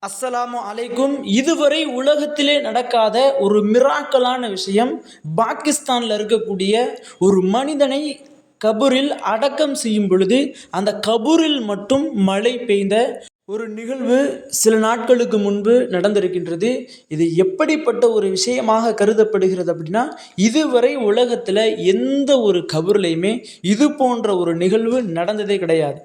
அஸ்ஸலாமு அலைக்கும். இதுவரை உலகத்திலே நடக்காத ஒரு மிராக்கலான விஷயம். பாகிஸ்தானில் இருக்கக்கூடிய ஒரு மனிதனை கபூரில் அடக்கம் செய்யும் பொழுது அந்த கபூரில் மட்டும் மழை பெய்த ஒரு நிகழ்வு சில நாட்களுக்கு முன்பு நடந்திருக்கின்றது. இது எப்படிப்பட்ட ஒரு விஷயமாக கருதப்படுகிறது அப்படின்னா, இதுவரை உலகத்தில் எந்த ஒரு கபூர்லையுமே இது போன்ற ஒரு நிகழ்வு நடந்ததே கிடையாது.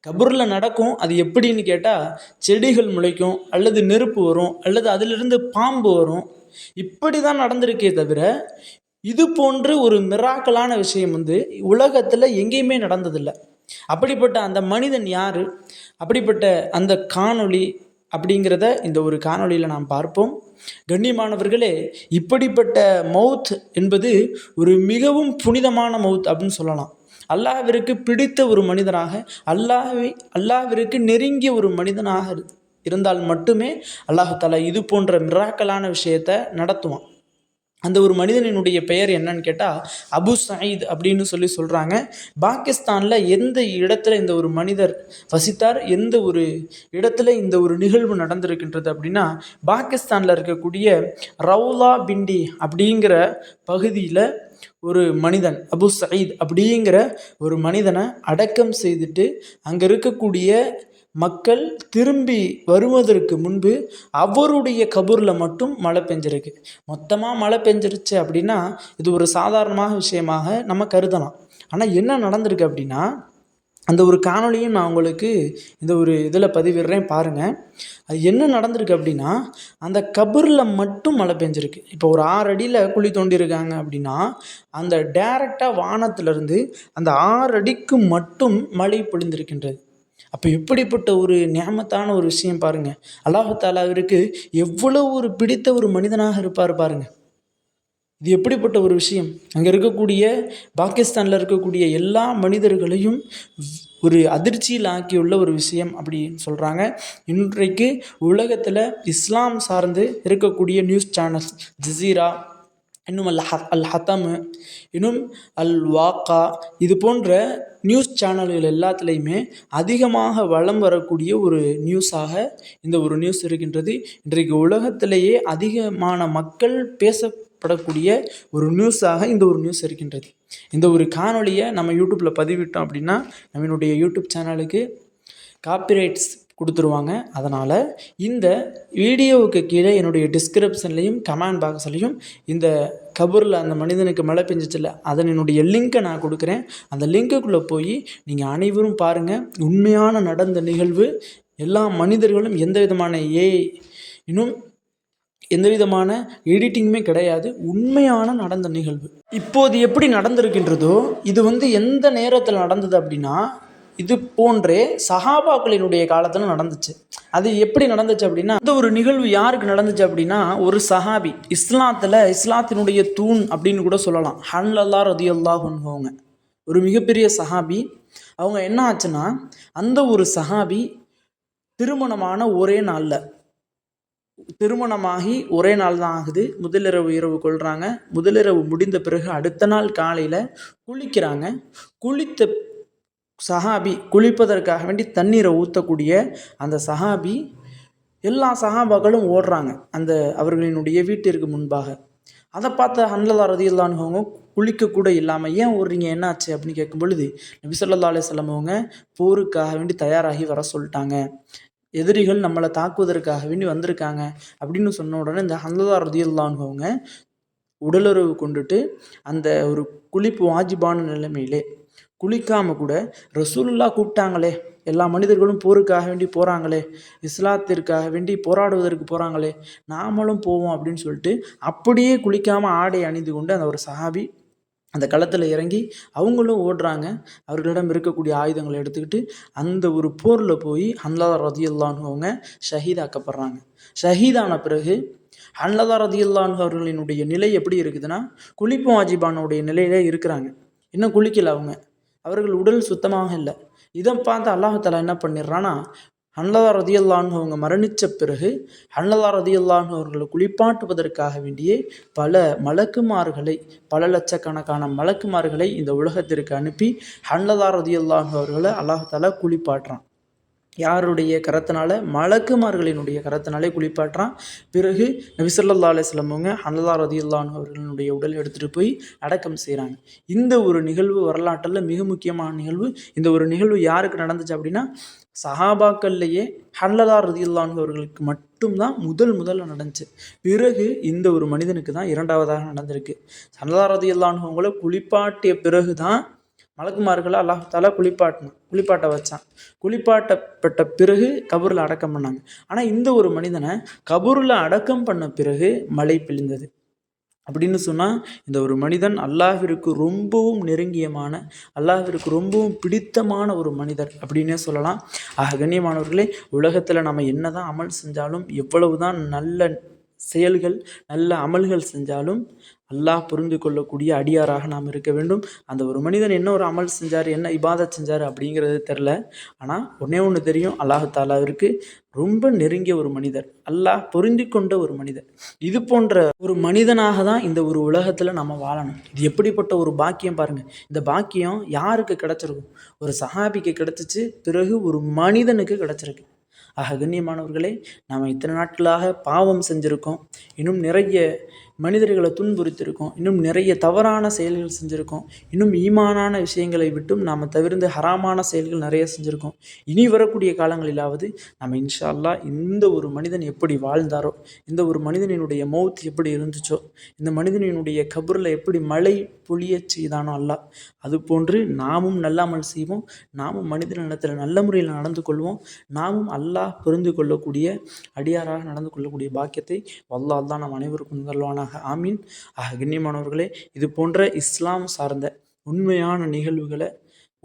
கபூரில் நடக்கும், அது எப்படின்னு கேட்டால், செடிகள் முளைக்கும், அல்லது நெருப்பு வரும், அல்லது அதிலிருந்து பாம்பு வரும். இப்படி தான் நடந்திருக்கே தவிர, இது போன்று ஒரு மிராக்கலான விஷயம் உலகத்தில் எங்கேயுமே நடந்ததில்லை. அப்படிப்பட்ட அந்த மனிதன் யார், அப்படிப்பட்ட அந்த காணொளி அப்படிங்கிறத இந்த ஒரு காணொளியில் நாம் பார்ப்போம். கண்ணியமானவர்களே, இப்படிப்பட்ட மவுத் என்பது ஒரு மிகவும் புனிதமான மவுத் அப்படின்னு சொல்லலாம். அல்லாஹ்விற்கு பிடித்த ஒரு மனிதனாக, அல்லாஹ்விற்கு நெருங்கிய ஒரு மனிதனாக இருந்தால் மட்டுமே அல்லாஹ் தஆலா இது போன்ற மிராக்கலான விஷயத்தை நடத்துவான். அந்த ஒரு மனிதனினுடைய பெயர் என்னன்னு கேட்டால் அபு சயீத் அப்படின்னு சொல்கிறாங்க. பாகிஸ்தானில் எந்த இடத்துல இந்த ஒரு மனிதர் வசித்தார், எந்த ஒரு இடத்துல இந்த ஒரு நிகழ்வு நடந்திருக்கின்றது அப்படின்னா, பாகிஸ்தானில் இருக்கக்கூடிய ரவுலா பிண்டி அப்படிங்கிற பகுதியில் ஒரு மனிதன், அபு சயீத் அப்படிங்கிற ஒரு மனிதனை அடக்கம் செய்துட்டு அங்கே இருக்கக்கூடிய மக்கள் திரும்பி வருவதற்கு முன்பு அவருடைய கபூரில் மட்டும் மழை பெஞ்சிருக்கு. மொத்தமாக மழை பெஞ்சிருச்சு அப்படின்னா இது ஒரு சாதாரணமாக விஷயமாக நம்ம கருதலாம். ஆனால் என்ன நடந்திருக்கு அப்படின்னா, அந்த ஒரு காணொளியும் நான் உங்களுக்கு இந்த ஒரு இதில் பதிவிடுறேன் பாருங்கள். அது என்ன நடந்திருக்கு அப்படின்னா, அந்த கபூரில் மட்டும் மழை பெஞ்சிருக்கு. இப்போ ஒரு 6 அடியில் குழி தோண்டியிருக்காங்க அப்படின்னா, அந்த டைரெக்டாக வானத்திலிருந்து அந்த 6 அடிக்கு மட்டும் மழை பொழிந்திருக்கின்றது. அப்போ எப்படிப்பட்ட ஒரு நியாமத்தான ஒரு விஷயம் பாருங்கள். அல்லாஹ் தஆலாவிற்கு எவ்வளோ ஒரு பிடித்த ஒரு மனிதனாக இருப்பார் பாருங்கள். இது எப்படிப்பட்ட ஒரு விஷயம். அங்கே இருக்கக்கூடிய பாகிஸ்தானில் இருக்கக்கூடிய எல்லா மனிதர்களையும் ஒரு அதிர்ச்சியில் ஆக்கியுள்ள ஒரு விஷயம் அப்படின்னு சொல்கிறாங்க. இன்றைக்கு உலகத்தில் இஸ்லாம் சார்ந்து இருக்கக்கூடிய நியூஸ் சேனல்ஸ் ஜசீரா, இன்னும் அல் ஹத்தம், இன்னும் அல் வாக்கா, இது போன்ற நியூஸ் சேனல்கள் எல்லாத்துலேயுமே அதிகமாக வலம் வரக்கூடிய ஒரு நியூஸாக இந்த ஒரு நியூஸ் இருக்கின்றது. இன்றைக்கு உலகத்திலேயே அதிகமான மக்கள் பேசப்படக்கூடிய ஒரு நியூஸாக இந்த ஒரு நியூஸ் இருக்கின்றது. இந்த ஒரு காணொளியை நம்ம யூடியூப்பில் பதிவிட்டோம் அப்படின்னா நம்மளுடைய யூடியூப் சேனலுக்கு காப்பிரைட்ஸ் கொடுத்துருவாங்க. அதனால் இந்த வீடியோவுக்கு கீழே என்னுடைய டிஸ்கிரிப்ஷன்லேயும் கமெண்ட் பாக்ஸ்லேயும் இந்த கபூரில் அந்த மனிதனுக்கு மழை பெஞ்சிச்சில்ல அதனுடைய லிங்க்கை நான் கொடுக்குறேன். அந்த லிங்க்குள்ளே போய் நீங்கள் அனைவரும் பாருங்கள். உண்மையான நடந்த நிகழ்வு. எல்லா மனிதர்களும் எந்த விதமான இன்னும் எந்த விதமான எடிட்டிங்குமே கிடையாது. உண்மையான நடந்த நிகழ்வு இப்போது எப்படி நடந்திருக்கின்றதோ இது எந்த நேரத்தில் நடந்தது அப்படின்னா, இது போன்றே சஹாபாக்களினுடைய காலத்தில் நடந்துச்சு. அது எப்படி நடந்துச்சு அப்படின்னா, இந்த ஒரு நிகழ்வு யாருக்கு நடந்துச்சு அப்படின்னா, ஒரு சஹாபி, இஸ்லாத்தினுடைய தூண் அப்படின்னு கூட சொல்லலாம், ஹன்லல்லா ரதியல்லாஹு அன்ஹு, அவங்க ஒரு மிகப்பெரிய சஹாபி. அவங்க என்ன ஆச்சுன்னா, அந்த ஒரு சஹாபி திருமணமான ஒரே நாளில், திருமணமாகி ஒரே நாள் தான் ஆகுது. முதலிரவு கொள்கிறாங்க. முதலிரவு முடிந்த பிறகு அடுத்த நாள் காலையில் குளிக்கிறாங்க. குளித்த சஹாபி, குளிப்பதற்காக வேண்டி தண்ணீரை ஊற்றக்கூடிய அந்த சஹாபி, எல்லா சஹாபாக்களும் ஓடுறாங்க அந்த அவர்களினுடைய வீட்டிற்கு முன்பாக. அதை பார்த்த ஹன்லல்லா ரதியல்லாஹு அன்ஹு அவங்க குளிக்கக்கூட இல்லாமல், ஏன் ஓடுறீங்க, என்னாச்சு அப்படின்னு கேட்கும் பொழுது, நபி ஸல்லல்லாஹு அலைஹி வஸல்லம் அவங்க போருக்காக வேண்டி தயாராகி வர சொல்லிட்டாங்க, எதிரிகள் நம்மளை தாக்குவதற்காக வேண்டி வந்திருக்காங்க அப்படின்னு சொன்ன உடனே இந்த ஹன்லல்லா ரதியல்லாஹு அன்ஹு அவங்க உடலுறவு கொண்டுட்டு அந்த ஒரு குளிப்பு வாஜிபான நிலைமையிலே குளிக்காமல் கூட, ரசூலுல்லாஹ் கூப்பிட்டாங்களே, எல்லா மனிதர்களும் போருக்காக வேண்டி போகிறாங்களே, இஸ்லாத்திற்காக வேண்டி போராடுவதற்கு போகிறாங்களே, நாமளும் போவோம் அப்படின்னு சொல்லிட்டு அப்படியே குளிக்காமல் ஆடை அணிந்து கொண்டு அந்த ஒரு சஹாபி அந்த களத்தில் இறங்கி அவங்களும் ஓடுறாங்க. அவர்களிடம் இருக்கக்கூடிய ஆயுதங்களை எடுத்துக்கிட்டு அந்த ஒரு போரில் போய் ஹன்லல்லா ரதியல்லாஹு அன்ஹு அவங்க ஷஹீதாக்கப்படுறாங்க. ஷஹீதான பிறகு ஹன்லல்லா ரதியல்லாஹு அன்ஹு அவர்களினுடைய நிலை எப்படி இருக்குதுன்னா, குளிப்பு வாஜிபானுடைய நிலையிலே இருக்கிறாங்க. இன்னும் குளிக்கல அவர்கள் உடல் சுத்தமாக இல்லை. இதை பார்த்து அல்லாஹ் தஆலா என்ன பண்ணிடுறான்னா, ஹன்லல்லா ரதியல்லாஹு அன்ஹு அவங்க மரணித்த பிறகு ஹன்லல்லா ரதியல்லாஹு அன்ஹு அவர்களை குளிப்பாட்டுவதற்காக வேண்டியே பல லட்சக்கணக்கான மலக்குமார்களை இந்த உலகத்திற்கு அனுப்பி ஹன்லல்லா ரதியல்லாஹு அன்ஹு அவர்களை அல்லாஹ் தஆலா குளிப்பாட்டுறான். யாருடைய கரத்தினால? மலக்குமார்களினுடைய கரத்தினாலே குளிப்பாட்டுறான். பிறகு நபி ஸல்லல்லாஹு அலைஹி வஸல்லம் அவங்க ஹன்ஸலா ரலியல்லாஹு அன்ஹு அவர்களுடைய உடலை எடுத்துகிட்டு போய் அடக்கம் செய்கிறாங்க. இந்த ஒரு நிகழ்வு வரலாற்றில் மிக முக்கியமான நிகழ்வு. இந்த ஒரு நிகழ்வு யாருக்கு நடந்துச்சு அப்படின்னா, சஹாபாக்கள்லேயே ஹன்ஸலா ரலியல்லாஹு அன்ஹு அவர்களுக்கு மட்டும்தான் முதல்ல நடந்துச்சு. பிறகு இந்த ஒரு மனிதனுக்கு தான் இரண்டாவதாக நடந்திருக்கு. ஹன்ஸலா ரலியல்லாஹு அன்ஹு அவங்கள குளிப்பாட்டிய பிறகு தான் மலக்குமார்களை அல்லாஹ் தாலா குளிப்பாட்ட வச்சான். குளிப்பாட்டப்பட்ட பிறகு கபூரில் அடக்கம் பண்ணாங்க. ஆனால் இந்த ஒரு மனிதனை கபூரில் அடக்கம் பண்ண பிறகு மழை பிழிந்தது. அப்படின்னு சொன்னால் இந்த ஒரு மனிதன் அல்லாஹ்விற்கு ரொம்பவும் நெருங்கியமான, அல்லாஹ்விற்கு ரொம்பவும் பிடித்தமான ஒரு மனிதர் அப்படின்னே சொல்லலாம். கண்ணியமானவர்களே, உலகத்தில் நம்ம என்ன தான் அமல் செஞ்சாலும், எவ்வளவு தான் நல்ல செயல்கள், நல்ல அமல்கள் செஞ்சாலும் அல்லாஹ் புரிந்து கொள்ளக்கூடிய அடியாராக நாம் இருக்க வேண்டும். அந்த ஒரு மனிதன் என்ன ஒரு அமல் செஞ்சார், என்ன இபாதத் செஞ்சார் அப்படிங்கிறது தெரில. ஆனால் ஒன்று தெரியும், அல்லாஹ் தாலாவிற்கு ரொம்ப நெருங்கிய ஒரு மனிதர், அல்லாஹ் பொருந்தி கொண்ட ஒரு மனிதர். இது போன்ற ஒரு மனிதனாக தான் இந்த ஒரு உலகத்தில் நம்ம வாழணும். இது எப்படிப்பட்ட ஒரு பாக்கியம் பாருங்கள். இந்த பாக்கியம் யாருக்கு கிடச்சிருக்கும்? ஒரு சஹாபிக்கு கிடச்சிச்சு, பிறகு ஒரு மனிதனுக்கு கிடச்சிருக்கு. கண்ணியமானவர்களே, நாம் இத்தனை நாட்களாக பாவம் செஞ்சுருக்கோம், இன்னும் நிறைய மனிதர்களை துன்புறுத்தியிருக்கோம், இன்னும் நிறைய தவறான செயல்கள் செஞ்சுருக்கோம், இன்னும் ஈமானான விஷயங்களை விட்டும் நாம் தவிர்த்து ஹராமான செயல்கள் நிறைய செஞ்சுருக்கோம். இனி வரக்கூடிய காலங்களிலாவது நம்ம இன்ஷா அல்லாஹ் இந்த ஒரு மனிதன் எப்படி வாழ்ந்தாரோ, இந்த ஒரு மனிதனினுடைய மௌத் எப்படி இருந்துச்சோ, இந்த மனிதனினுடைய கபூரில் எப்படி மழை பொழிய செய்தானோ அல்லாஹ், அதுபோன்று நாமும் நல்லாமல் செய்வோம். நாமும் மனிதனிடத்தில் நல்ல முறையில் நடந்து கொள்வோம். நாமும் அல்லாஹ் புரிந்து கொள்ளக்கூடிய அடியாராக நடந்து கொள்ளக்கூடிய பாக்கியத்தை வல்லாஹ் தான் நம் அனைவருக்கும் தருவானாக. ஆமீன். கண்ணியமானவர்களே, இது போன்ற இஸ்லாம் சார்ந்த உண்மையான நிகழ்வுகளை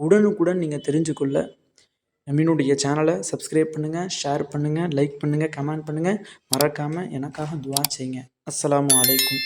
உடனுக்குடன் நீங்கள் தெரிஞ்சுக்கொள்ள நம்மளுடைய சேனலை சப்ஸ்கிரைப் பண்ணுங்கள், ஷேர் பண்ணுங்கள், லைக் பண்ணுங்கள், கமெண்ட் பண்ணுங்கள். மறக்காமல் எனக்காக துஆ செய்யுங்க. அஸ்ஸலாமு அலைக்கும்.